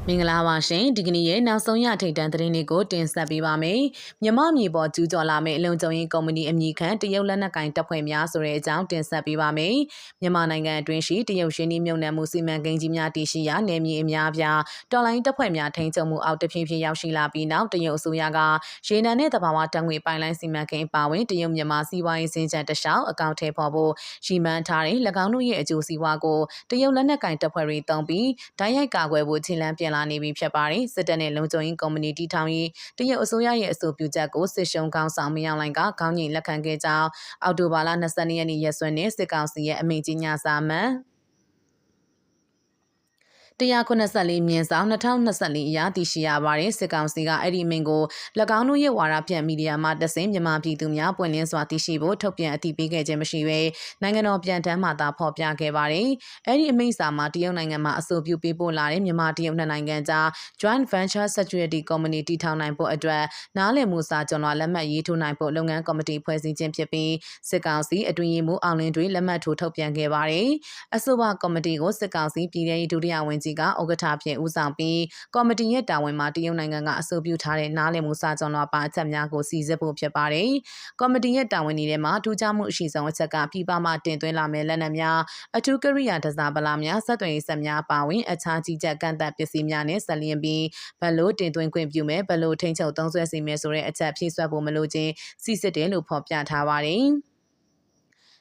မင်္ဂလာပါရှင်ဒီကနေ့ရဲ့နောက်ဆုံးရထိပ်တန်းသတင်းတွေကိုတင်ဆက်ပေးပါမယ်မြမမြေပေါ်ကျူးကျော်လာမယ့်အလုံခြုံရေးကုမ္ပဏီအမည်ခံတရုတ်လက်နက်ကင်တပ်ဖွဲ့များဆိုတဲ့အကြောင်းတင်ဆက်ပေးပါမယ်မြန်မာနိုင်ငံအတွင်းရှိတရုတ်ရှင်းနှီးမြုပ်နှံမှုစီမံကိန်းကြီးများတည်ရှိရာနယ်မြေအများပြားတော်လိုင်းတပ်ဖွဲ့များထိန်းချုပ်မှုအောက်တဖြည်းဖြည်းရောက်ရှိလာပြီးနောက်တရုတ်အစိုးရကရေနံနဲ့တဘာဝတံငွေပိုင်လိုင်းစီမံကိန်းပါဝင်တရုတ်မြန်မာစီးပွားရေးစင်ကြံတခြားအကောင့်ထဲပေါ်ဖို့ရီမန်းထားတဲ့၎င်းတို့ရဲ့အကျိုးစီးပွားကိုတရုတ်လက်နက်ကင်တပ်ဖွဲ့တွေတုံးပြီးဓာတ်ရိုက်ကာကွယ်ဖို့ခြေလှမ်းပြန်လာနေပြီဖြစ်ပါတယ်စစ်တပ်နဲ့လုံခြုံရေးကုမ္ပဏီတီထောင်ရေးတရုတ်အစိုးရရဲ့အဆိုပြုချက်ကိုစစ်ရှုံးကောင်းဆောင်မရောက်လိုင်ကခေါင်းငိမ်လက်ခံခဲ့ကြောင်းအောက်တိုဘာလ22ရက်နေ့ရက်စွဲနဲ့စစ်ကောင်စီရဲ့အမိန့်ကြီးညာစာမှန်194မြင်းဆောင်2024အရာတည်ရှိရပါတယ်စစ်ကောင်စီကအဲ့ဒီမိန့်ကို၎င်းတို့ရဲ့ဝါဒဖြန့်မီဒီယာမှာတဆင့်မြန်မာပြည်သူများပွင့်လင်းစွာသိရှိဖို့ထုတ်ပြန်အသိပေးခဲ့ခြင်းမရှိဘဲနိုင်ငံတော်ပြန်တမ်းမှသာဖော်ပြခဲ့ပါတယ်အဲ့ဒီအမိန့်စာမှာတရုတ်နိုင်ငံမှာအဆိုပြုပေးပို့လာတဲ့မြန်မာတရုတ်နှစ်နိုင်ငံကြား Joint Venture Security Company တည်ထောင်နိုင်ဖို့အတွက်နားလည်မှုစာကျွန်တော်လက်မှတ်ရေးထိုးနိုင်ဖို့လုပ်ငန်းကော်မတီဖွဲ့စည်းခြင်းဖြစ်ပြီးစစ်ကောင်စီအတွင်းရေးမှူးအောင်လင်းတွေလက်မှတ်ထိုးထုတ်ပြန်ခဲ့ပါတယ်အဆိုပါကော်မတီကိုစစ်ကောင်စီပြည်ထောင်ရေးဒုတိယဝန်ကြီးကဥက္ကဋ္ဌဖြစ်ဦးဆောင်ပြီးကော်မတီရဲ့တာဝန်မှာတရုတ်နိုင်ငံကအဆိုပြုထားတဲ့နားလည်မှုစာချုပ်တော်ပါအချက်များကိုစီစစ်ဖို့ဖြစ်ပါတယ်။ကော်မတီရဲ့တာဝန်တွေထဲမှာထူးခြားမှုအရှိဆုံးအချက်ကပြည်ပမှတင်သွင်းလာမယ့်လက်နက်များအထူးကိရိယာတစားပလာများစက်သွယ်ရေးစက်များပါဝင်အခြားကြီးကြပ်ကန့်သတ်ပစ္စည်းများနဲ့ဆက်လျင်ပြီးဘလို့တင်သွင်းခွင့်ပြုမယ်ဘလို့ထိန်းချုပ်သုံးစွဲစီမယ်ဆိုတဲ့အချက်ဖြည့်စွက်ဖို့မလိုခြင်းစီစစ်တယ်လို့ဖော်ပြထားပါတယ်။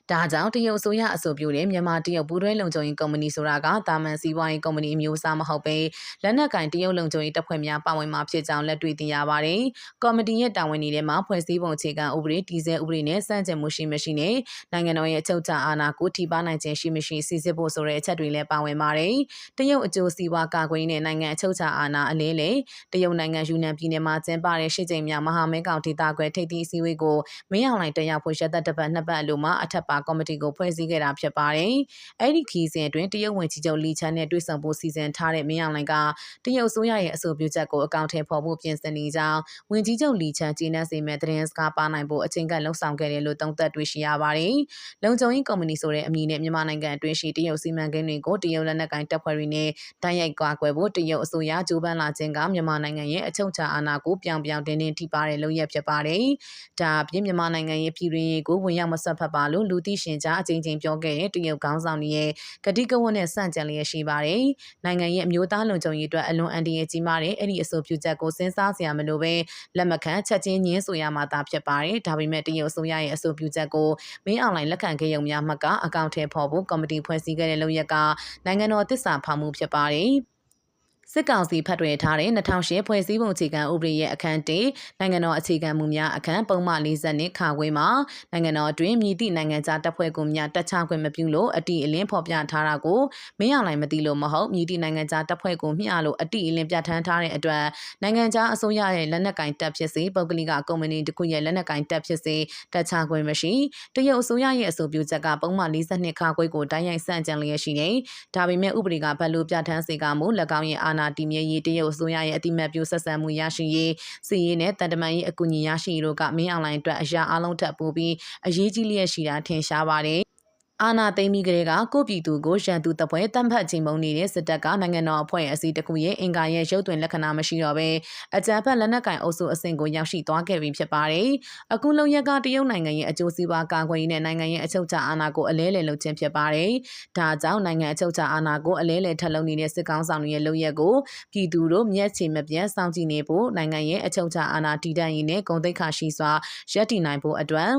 ဒါကြောင့်တရုတ်အစိုးရအဆိုပြုတဲ့မြန်မာတရုတ်ပူးတွဲလုံခြုံရေးကုမ္ပဏီဆိုတာကတာမန်စီးပွားရေးကုမ္ပဏီအမျိုးအစားမဟုတ်ပဲလက်နက်ကင်တရုတ်လုံခြုံရေးတပ်ဖွဲ့များပါဝင်မှာဖြစ်ကြောင်းလက်တွေ့သိရပါတယ်။ကော်မတီရဲ့တာဝန်တွေထဲမှာဖွဲ့စည်းပုံအခြေခံဥပဒေတည်ဆဲဥပဒေနဲ့စန့်ကျင်မှုရှိမရှိနဲ့နိုင်ငံတော်ရဲ့အချုပ်အခြာအာဏာကိုထိပါနိုင်ခြင်းရှိမရှိစီစစ်ဖို့ဆိုတဲ့အချက်တွေလည်းပါဝင်ပါတယ်။တရုတ်အကျိုးစီးပွားကာကွယ်ရေးနဲ့နိုင်ငံအချုပ်အခြာအာဏာအလဲလေတရုတ်နိုင်ငံယူနန်ပြည်နယ်မှာကျင်းပတဲ့ရှစ်ကြိမ်မြောက်မဟာမဲကောင်ဒေသခွဲထိပ်သီးအစည်းအဝေးကိုမင်းအောင်လှိုင်တက်ရောက်ဖို့ရက်သက်တစ်ပတ်နှစ်ပတ်အလိုမှာအထက်ပါကော်မတီကိုဖွဲ့စည်းခဲ့တာဖြစ်ပါတယ်။အဲ့ဒီခီးစဉ်အတွင်းတရုတ်ဝန်ကြီးချုပ်လီချန်နဲ့တွေ့ဆုံဖို့စီစဉ်ထားတဲ့မင်းအောင်လှိုင်ကတရုတ်အစိုးရရဲ့အဆိုပြုချက်ကိုအကောင့်ထဲပေါ်ဖို့ပြင်ဆင်နေကြောင်းဝန်ကြီးချုပ်လီချန်ကျေနပ်စေမဲ့သတင်းစကားပါနိုင်ဖို့အချိန်ကလှုံ့ဆော်ခဲ့တယ်လို့သုံးသပ်တွေ့ရှိရပါတယ်။လုံခြုံရေးကုမ္ပဏီဆိုတဲ့အမည်နဲ့မြန်မာနိုင်ငံအတွင်းရှိတရုတ်စီမံကိန်းတွေကိုတရုတ်လက်နက်ကိုင်တပ်ဖွဲ့တွေနဲ့တိုက်ရိုက်ကွာကွယ်ဖို့တရုတ်အစိုးရကြိုးပမ်းလာခြင်းကမြန်မာနိုင်ငံရဲ့အချုပ်အခြာအာဏာကိုပြောင်ပြောင်တင်းတင်းထိပါတဲ့လုပ်ရပ်ဖြစ်ပါတယ်။ဒါအပြင်မြန်မာနိုင်ငံရဲ့ပြည်တွင်းရေးကိုဝင်ရောက်မဆက်ဖက်ပါလို့လူသိရှင်ကြားအကြိမ်ကြိမ်ပြောခဲ့တဲ့တရုတ်ခေါင်းဆောင်တွေရဲ့ကတိကဝတ်နဲ့ဆန့်ကျင်လျက်ရှိပါတယ်။နိုင်ငံရဲ့အမျိုးသားလုံခြုံရေးအတွက်အလွန်အန္တရာယ်ကြီးမားတဲ့အဲ့ဒီအဆိုပြုချက်ကိုစဉ်းစားစရာမလိုပဲလက်မခံချက်ချင်းညင်းဆိုရမှာသာဖြစ်ပါတယ်။ဒါပေမဲ့တရုတ်အစိုးရရဲ့အဆိုပြုချက်ကိုမင်းအောင်လှိုင်လက်ခံခဲ့ရုံများမှတ်ကအကောင့်ထဲပေါ်ဖို့ကော်မတီဖွဲ့စည်းခဲ့တဲ့လုပ်ရက်ကနိုင်ငံတော်သစ္စာဖောက်မှုဖြစ်ပါတယ်။စစ်ကောင်စီဖတ်တွင်ထားတဲ့2008ဖွဲ့စည်းပုံအခြေခံဥပဒေရဲ့အခန်း1နိုင်ငံတော်အခြေခံမူများအခန်းပုံမှန်40နှစ်ခါခွေမှာနိုင်ငံတော်အတွင်းမြည်သည့်နိုင်ငံခြားတပ်ဖွဲ့ကိုများတက်ချခွင့်မပြုလို့အတိအလင်းဖော်ပြထားတာကိုမင်းအောင်လှိုင်မသိလို့မဟုတ်မြည်သည့်နိုင်ငံခြားတပ်ဖွဲ့ကိုမျှလို့အတိအလင်းပြဋ္ဌာန်းထားတဲ့အတွက်နိုင်ငံခြားအစိုးရရဲ့လက်နက်ကင်တပ်ဖြစ်စေပုဂ္ဂလိကကုမ္ပဏီတစ်ခုရဲ့လက်နက်ကင်တပ်ဖြစ်စေတက်ချခွင့်မရှိတရုတ်အစိုးရရဲ့အဆိုပြုချက်ကပုံမှန်42ခါခွေကိုတိုင်းရိုက်ဆန့်ကျင်လျက်ရှိနေဒါပေမဲ့ဥပဒေကဘက်လို့ပြဋ္ဌာန်းစေကမူ၎င်းရဲ့အာဏာတည်မြဲရေးတရုတ်အစိုးရရဲ့အတိမတ်ပြုဆက်ဆံမှုရရှိရေးစီရေးနဲ့တန်တမာရေးအကူအညီရရှိရေးတို့ကမင်းအောင်လှိုင်အတွက်အရာအလုံးထပ်ပို့ပြီးအရေးကြီးလျက်ရှိတာထင်ရှားပါတယ်အာနာသိမ့်ပြီးကလေးကကိုပြည်သူကိုရန်သူတပ်ဖွဲ့တမ်းဖတ်ချိန်မုံနေတဲ့စစ်တပ်ကနိုင်ငံတော်အဖွဲ့အစည်းတစ်ခုရဲ့အင်္ဂါရဲ့ရုပ်သွင်းလက္ခဏာမရှိတော့ဘဲအကြမ်းဖက်လက်နက်ကင်အုပ်စုအဆင့်ကိုရောက်ရှိသွားခဲ့ပြီဖြစ်ပါတယ်။အခုလုံရက်ကတရုတ်နိုင်ငံရဲ့အကျိုးစီးပွားကာကွယ်ရေးနဲ့နိုင်ငံရဲ့အချုပ်အခြာအာဏာကိုအလဲလှယ်လုပ်ခြင်းဖြစ်ပါတယ်။ဒါကြောင့်နိုင်ငံအချုပ်အခြာအာဏာကိုအလဲလှယ်ထပ်လုပ်နေတဲ့စစ်ကောင်ဆောင်တွေရဲ့လုပ်ရက်ကိုပြည်သူတို့မျက်ခြေမပြတ်စောင့်ကြည့်နေဖို့နိုင်ငံရဲ့အချုပ်အခြာအာဏာတည်တံ့ရေးနဲ့ဂုဏ်သိက္ခာရှိစွာရပ်တည်နိုင်ဖို့အတွက်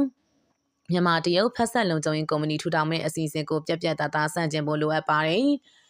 မြန်မာတရုတ်ဖက်ဆက်လုံခြုံရေးကုမ္ပဏီထူထောင်မဲ့အစီအစဉ်ကိုပြက်ပြက်သားသားဆန့်ကျင်ဖို့လိုအပ်ပါတယ်။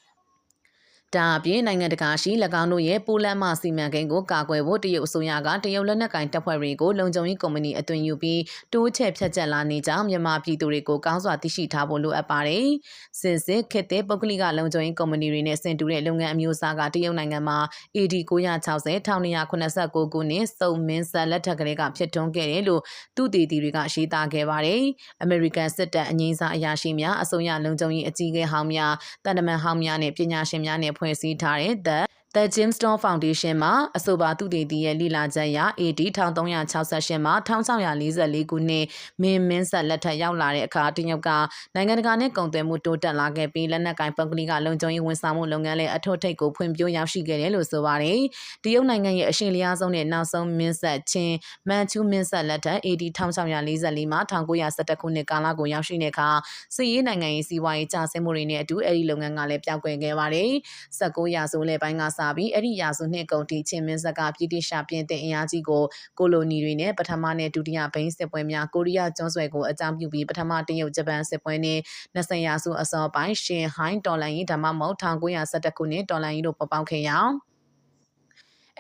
ဒါအပြင်နိုင်ငံတကာရှိ၎င်းတို့ရဲ့ပိုလန်မှစီမံကိန်းကိုကာကွယ်ဖို့တရုတ်အစိုးရကတရုတ်လက်နက်ကင်တပ်ဖွဲ့တွေကိုလုံခြုံရေးကုမ္ပဏီအသွင်ယူပြီးတိုးချဲ့ဖြတ်ချက်လာနေကြောင်းမြန်မာပြည်သူတွေကိုကောင်းစွာသိရှိထားဖို့လိုအပ်ပါတယ်။စစ်ခေတ်သစ်ပုဂ္ဂလိကလုံခြုံရေးကုမ္ပဏီတွေနဲ့ဆင်တူတဲ့လုပ်ငန်းအမျိုးအစားကတရုတ်နိုင်ငံမှာ AD 960 1289ခုနှစ်စုံမင်းဆက်လက်ထက်ကလေးကဖြစ်ထွန်းခဲ့တယ်လို့သူတည်တည်တွေကရေးသားခဲ့ပါတယ်။ American စစ်တပ်အငိမ့်စားအရာရှိများအစိုးရလုံခြုံရေးအကြီးအကဲဟောင်းများတန်တမန်ဟောင်းများနဲ့ပညာရှင်များနဲ့ဖွဲ့စည်းထားတဲ့ The Gemstone Foundation မှာအဆိုပါသူတည်တည်ရဲ့လိလာချက်အရ AD 1368မှာ1644ခုနှစ်မင်းဆက်လက်ထက်ရောက်လာတဲ့အခါတရုတ်ကနိုင်ငံတကာနဲ့ကုန်သွယ်မှုတိုးတက်လာခဲ့ပြီးလက်နက်ကိုင်ပုဂ္ဂလိကလုံခြုံရေးဝန်ဆောင်မှုလုပ်ငန်းလည်းအထွတ်ထိပ်ကိုဖွံ့ဖြိုးရောက်ရှိခဲ့တယ်လို့ဆိုပါတယ်။တရုတ်နိုင်ငံရဲ့အရှင်လျားဆုံးနဲ့နောက်ဆုံးမင်းဆက်ချင်းမန်ချူမင်းဆက်လက်ထက် AD 1644မှာ1911ခုနှစ်ကာလကိုရောက်ရှိတဲ့အခါစစ်ရေးနိုင်ငံရေးစီးပွားရေးကျဆင်းမှုတွေနဲ့အတူအဲဒီလုပ်ငန်းကလည်းပြောင်းကွယ်ခဲ့ပါတယ်။19ရာစုလယ်ပိုင်းကစပြီးအဲ့ဒီရာစုနှစ်ကုန်ထိချင်းမင်းဆက်ကပြည်တိရှာပြင်တဲ့အင်အားကြီးကိုလိုနီတွေနဲ့ပထမနဲ့ဒုတိယဘိန်းစစ်ပွဲများကိုရီးယားကျွန်းဆွယ်ကိုအကြောင်းပြုပြီးပထမတရုတ်ဂျပန်စစ်ပွဲနဲ့20ရာစုအစောပိုင်းရှင်ဟိုင်းတော်လိုင်းရေးဓမ္မမဟုတ်1911ခုနှစ်တော်လိုင်းရေးတို့ပေါ်ပေါက်ခဲ့ရာ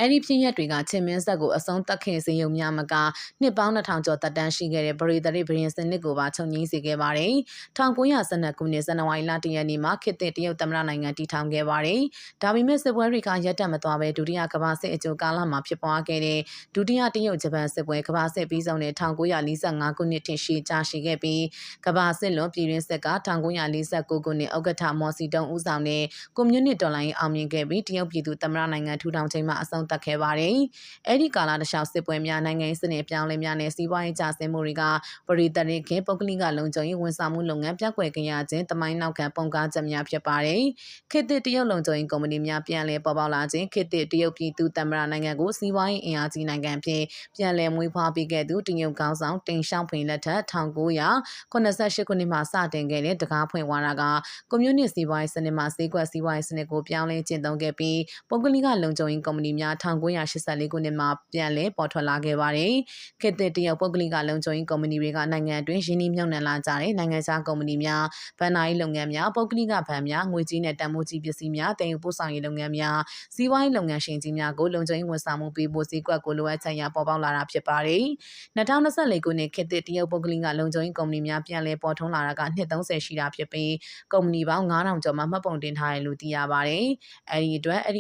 အဲ့ဒီဖြစ်ရပ်တွေကချင်းမင်းဆက်ကိုအဆုံးသတ်ခဲ့စေုံများမကနှစ်ပေါင်း2000ကျော်သက်တမ်းရှိခဲ့တဲ့ပရိသတ်ဘရင်စနစ်ကိုပါချုပ်ငြိမ်းစေခဲ့ပါတယ်။1912ခုနှစ်ဇန်နဝါရီလ1ရက်နေ့မှာခေတ်သစ်တရုတ်သမ္မတနိုင်ငံတည်ထောင်ခဲ့ပါတယ်။ဒါပေမဲ့စစ်ပွဲတွေကရပ်တန့်မသွားဘဲဒုတိယကမ္ဘာစစ်အကျိုးကာလမှာဖြစ်ပွားခဲ့တဲ့ဒုတိယတရုတ်ဂျပန်စစ်ပွဲကမ္ဘာစစ်ပြီးဆုံးတဲ့1945ခုနှစ်ထိရှေ့ကြာရှိခဲ့ပြီးကမ္ဘာစစ်လွန်ပြည်တွင်းစစ်က1949ခုနှစ်ဥက္ကဋ္ဌမော်စီတုံးဦးဆောင်တဲ့ကွန်မြူနစ်တော်လှန်ရေးအောင်မြင်ခဲ့ပြီးတရုတ်ပြည်သူသမ္မတနိုင်ငံထူထောင်ချိန်မှာအဆုံးသတ်ခဲ့ပါတယ်။အဲ့ဒီကာလတခြားစစ်ပွဲများနိုင်ငံရေးစနစ်အပြောင်းလဲများနဲ့စီးပွားရေးကျဆင်းမှုတွေကပရိသတ်တွေခေပုဂ္ဂလိကလုံခြုံရေးဝန်ဆောင်မှုလုပ်ငန်းပြကွယ်ကြရခြင်းတမိုင်းနောက်ခံပုံကားချက်များဖြစ်ပါတယ်။ခေတ်သစ်တရုတ်လုံခြုံရေးကုမ္ပဏီများပြန်လည်ပေါ်ပေါက်လာခြင်းခေတ်သစ်တရုတ်ပြည်သူသမ္မတနိုင်ငံကိုစီးပွားရေးအင်အားကြီးနိုင်ငံဖြစ်ပြန်လည်မွေးဖွားပေးခဲ့သူတရုတ်ကောင်းဆောင်တင်ရှောင်းဖိန်လက်ထက်1988ခုနှစ်မှာစတင်ခဲ့တဲ့တကားဖွင့်ဝါဒကကွန်မြူနစ်စီးပွားရေးစနစ်မှာဈေးကွက်စီးပွားရေးစနစ်ကိုပြောင်းလဲကျင့်သုံးခဲ့ပြီးပုဂ္ဂလိကလုံခြုံရေးကုမ္ပဏီများ1984ခုနှစ်မှာပြန်လည်ပေါ်ထွက်လာခဲ့ပါတယ်။ခေတ်သစ်တရုတ်ပုဂ္ဂလိကလုံခြုံရေးကုမ္ပဏီတွေကနိုင်ငံအတွင်းရင်းနှီးမြှုပ်နှံလာကြတဲ့နိုင်ငံခြားကုမ္ပဏီများဗဏ္ဍာရေးလုပ်ငန်းများပုဂ္ဂလိကဘဏ်များငွေကြေးနဲ့တန်ဖိုးကြီးပစ္စည်းများတည်ယူပို့ဆောင်ရေးလုပ်ငန်းများစီးပွားရေးလုပ်ငန်းရှင်ကြီးများကိုလုံခြုံရေးဝန်ဆောင်မှုပေးဖို့ဈေးကွက်ကိုလိုအပ်ချက်ရပေါ်ပေါက်လာတာဖြစ်ပါတယ်။2024ခုနှစ်ခေတ်သစ်တရုတ်ပုဂ္ဂလိကလုံခြုံရေးကုမ္ပဏီများပြန်လည်ပေါ်ထွန်းလာတာကနှစ်30ရှိတာဖြစ်ပြီးကုမ္ပဏီပေါင်း9000ကျော်မှမှတ်ပုံတင်ထားတယ်လို့သိရပါတယ်။အဲ့ဒီ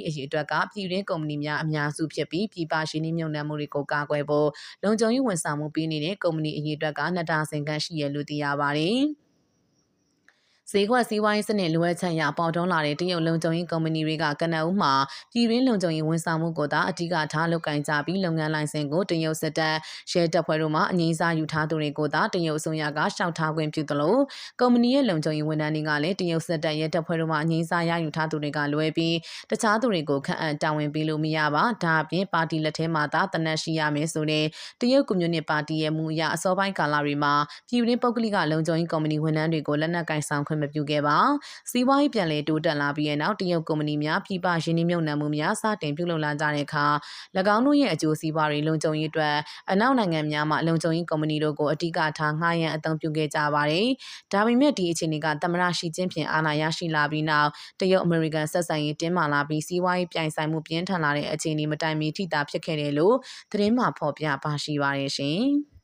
အရေးအတွက်ကပြည်တွင်းကုမ္ပဏီများအများစုဖြစ်ပြီးပြည်ပရင်းနှီးမြှုပ်နှံမှုတွေကိုကာကွယ်ဖို့လုံခြုံရေးဝန်ဆောင်မှုပေးနေတဲ့ကုမ္ပဏီအရေးအတွက်ကနှစ်ဒါဇင်ခန့်ရှိရလို့သိရပါတယ်။ဈေးကွက်စီးပွားရေးစနစ်လိုအပ်ချက်ရပေါ်ထွန်းလာတဲ့တရုတ်လုံခြုံရေးကုမ္ပဏီတွေကကနအူးမှာပြည်တွင်းလုံခြုံရေးဝန်ဆောင်မှုကိုသာအဓိကထားလုပ်ကိုင်ကြပြီးလုပ်ငန်းလိုင်စင်ကိုတရုတ်စစ်တပ်ရဲတပ်ဖွဲ့တို့မှအငြိမ်းစားယူထားသူတွေကိုသာတရုတ်အစိုးရကရှောက်ထားခွင့်ပြုသလိုကုမ္ပဏီရဲ့လုံခြုံရေးဝန်ထမ်းတွေကလည်းတရုတ်စစ်တပ်ရဲတပ်ဖွဲ့တို့မှအငြိမ်းစားရယူထားသူတွေကလွဲပြီးတခြားသူတွေကိုခန့်အပ်တာဝန်ပေးလို့မရပါဒါအပြင်ပါတီလက်ထဲမှာသာတနက်ရှိရမယ်ဆိုတဲ့တရုတ်ကွန်မြူနစ်ပါတီရဲ့မူအရအစောပိုင်းကာလတွေမှာပြည်တွင်းပုဂ္ဂလိကလုံခြုံရေးကုမ္ပဏီဝန်ထမ်းတွေကိုလက်နက်ကင်ဆောင်ခွင့်မပြုခဲ့ပါစီးပွားရေးပြန်လည်တိုးတက်လာပြီးတဲ့နောက်တရုတ်ကုမ္ပဏီများပြည်ပရင်းနှီးမြှုပ်နှံမှုများစတင်ပြုလုပ်လာကြတဲ့အခါ၎င်းတို့ရဲ့အကျိုးစီးပွားတွေလုံခြုံရေးအတွက်အနောက်နိုင်ငံများမှလုံခြုံရေးကုမ္ပဏီတို့ကိုအဓိကထားငှားရမ်းအသုံးပြုခဲ့ကြပါတယ်။ဒါပေမဲ့ဒီအခြေအနေကသမ္မတရှီကျင်းဖျင်အာဏာရရှိလာပြီးနောက်တရုတ်အမေရိကန်ဆက်ဆံရေးတင်းမာလာပြီးစီးပွားရေးပြိုင်ဆိုင်မှုပြင်းထန်လာတဲ့အခြေအနေမတိုင်မီထိတာဖြစ်ခဲ့တယ်လို့သတင်းမှာဖော်ပြပါရှိပါတယ်ရှင်။